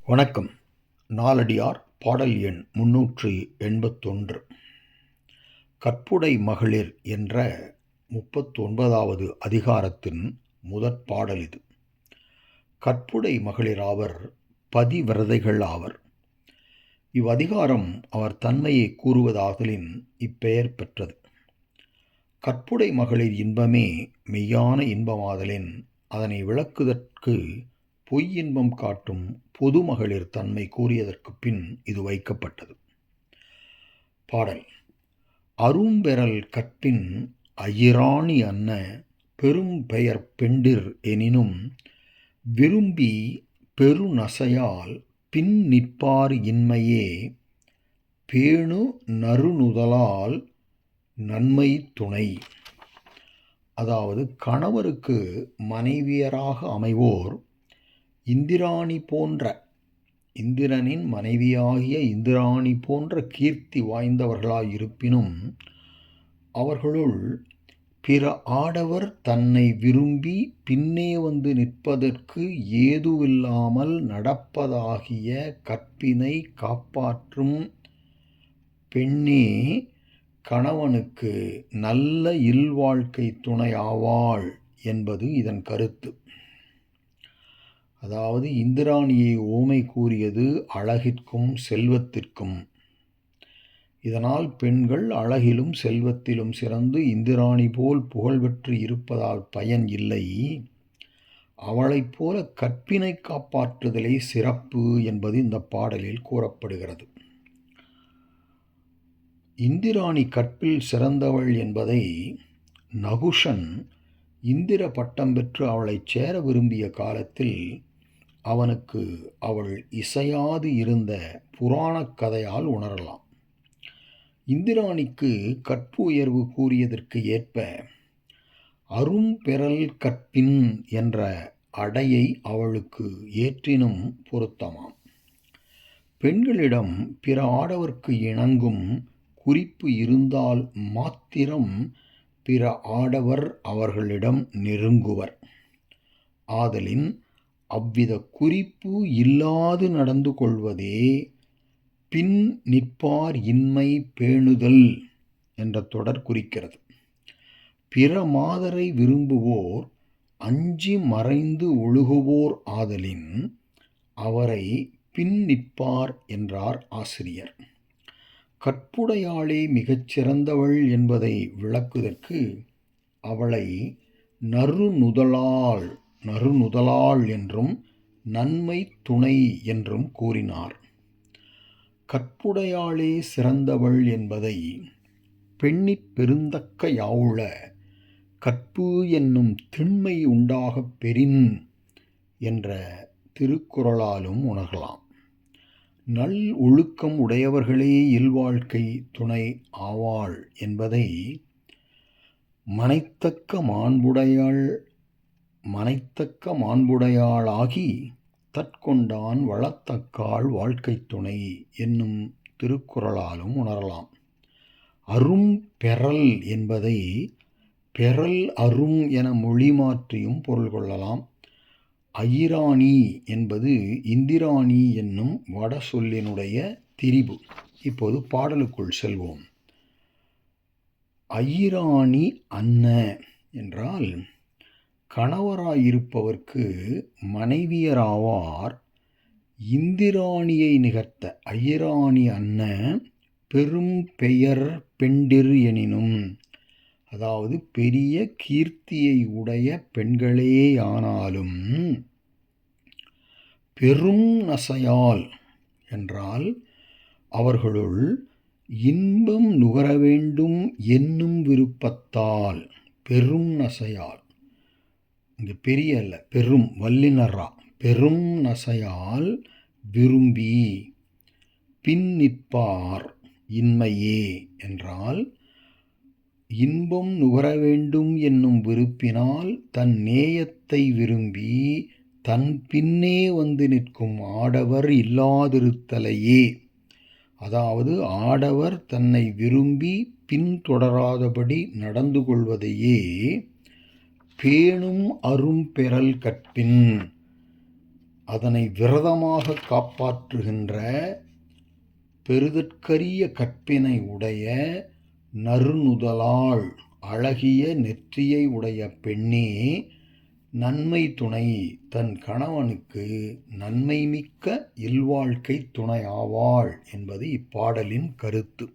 வணக்கம். நாலடியார் பாடல் எண் 381. கற்புடை மகளிர் என்ற 39வது அதிகாரத்தின் முதற் பாடல் இது. கற்புடை மகளிர் ஆவர் பதிவிரதைகள் ஆவர். இவ்வதிகாரம் அவர் தன்மையை கூறுவதாகலின் இப்பெயர் பெற்றது. கற்புடை மகளிர் இன்பமே மெய்யான இன்பமாதலின் அதனை விளக்குதற்கு பொய் இன்பம் காட்டும் பொது மகளிர் தன்மை கூறியதற்கு பின் இது வைக்கப்பட்டது. பாடல். அரும்பெறல் கற்பின் அயிராணி அன்ன பெரும் பெயர் பெண்டிர் எனினும் விரும்பி பெருநசையால் பின் நிற்பார் இன்மையே பேணு நறுநுதலால் நன்மை துணை. அதாவது கணவருக்கு மனைவியராக அமைவோர் இந்திரனின் மனைவியாகிய இந்திராணி போன்ற கீர்த்தி வாய்ந்தவர்களாயிருப்பினும் அவர்களுள் பிற ஆடவர் தன்னை விரும்பி பின்னே வந்து நிற்பதற்கு ஏதுவில்லாமல் நடப்பதாகிய கற்பினை காப்பாற்றும் பெண்ணே கணவனுக்கு நல்ல இல்வாழ்க்கை துணை ஆவாள் என்பது இதன் கருத்து. அதாவது இந்திராணியை ஓமை கூறியது அழகிற்கும் செல்வத்திற்கும். இதனால் பெண்கள் அழகிலும் செல்வத்திலும் சிறந்து இந்திராணி போல் புகழ்பெற்று இருப்பதால் பயன் இல்லை, அவளைப் போல கற்பினை காப்பாற்றுதலே சிறப்பு என்பது இந்த பாடலில் கூறப்படுகிறது. இந்திராணி கற்பில் சிறந்தவள் என்பதை நகுஷன் இந்திர பட்டம் பெற்று அவளை சேர விரும்பிய காலத்தில் அவனுக்கு அவள் இசையாது இருந்த புராணக் கதையால் உணரலாம். இந்திராணிக்கு கற்பு உயர்வு கூறியதற்கு ஏற்ப அரும்பெறல் கற்பின் என்ற அடையை அவளுக்கு ஏற்றினும் பொருத்தமாம். பெண்களிடம் பிற ஆடவர்க்கு இணங்கும் குறிப்பு இருந்தால் மாத்திரம் பிற ஆடவர் அவர்களிடம் நெருங்குவர். ஆதலின் அவ்வித குறிப்பு இல்லாது நடந்து கொள்வதே பின் நிற்பார் இன்மை பேணுதல் என்ற தொடர் குறிக்கிறது. பிற மாதரை விரும்புவோர் அஞ்சி மறைந்து ஒழுகுவோர் ஆதலின் அவரை பின் நிற்பார் என்றார் ஆசிரியர். கற்புடையாளே மிகச் சிறந்தவள் என்பதை விளக்குதற்கு அவளை நறுநுதலாள் என்றும் நன்மை துணை என்றும் கூறினார். கற்புடையாளே சிறந்தவள் என்பதை பெண்ணிற் பெருந்தக்க யாவுள கற்பு என்னும் திண்மை உண்டாகப் பெறின் என்ற திருக்குறளாலும் உணரலாம். நல் ஒழுக்கம் உடையவர்களே இல்வாழ்க்கை துணை ஆவாள் என்பதை மனைத்தக்க மாண்புடையாளாகி தற்கொண்டான் வளத்தக்காள் வாழ்க்கை துணை என்னும் திருக்குறளாலும் உணரலாம். அரும் பெறல் என்பதை பெறல் அரும் என மொழி மாற்றியும் பொருள் கொள்ளலாம். அயிராணி என்பது இந்திராணி என்னும் வட சொல்லினுடைய திரிபு. இப்போது பாடலுக்குள் செல்வோம். அயிராணி அன்ன என்றால் கணவராயிருப்பவர்க்கு மனைவியராவார் இந்திராணியை நிகர்த்த. அயிராணி அன்ன பெரும் பெயர் பெண்டிர் எனினும், அதாவது பெரிய கீர்த்தியை உடைய பெண்களேயானாலும் பெரும் நசையால் என்றால் அவர்களுள் இன்பம் நுகர வேண்டும் என்னும் விருப்பத்தால். பெரும் நசையால், இங்கு பெரிய அல்ல, பெரும் வல்லினரா, பெரும் நசையால் விரும்பி பின் நிற்பார் இன்மையே என்றால் இன்பம் நுகர வேண்டும் என்னும் விருப்பினால் தன் நேயத்தை விரும்பி தன் பின்னே வந்து நிற்கும் ஆடவர் இல்லாதிருத்தலையே. அதாவது ஆடவர் தன்னை விரும்பி பின்தொடராதபடி நடந்து கொள்வதையே பேணும் அரும்பெறல் கற்பின் அதனை விரதமாக காப்பாற்றுகின்ற பெறுதற்கரிய கற்பினை உடைய நறுநுதலாள் அழகிய நெற்றியை உடைய பெண்ணே நன்மை துணை தன் கணவனுக்கு நன்மை மிக்க இல்வாழ்க்கை துணை ஆவாள் என்பது இப்பாடலின் கருத்து.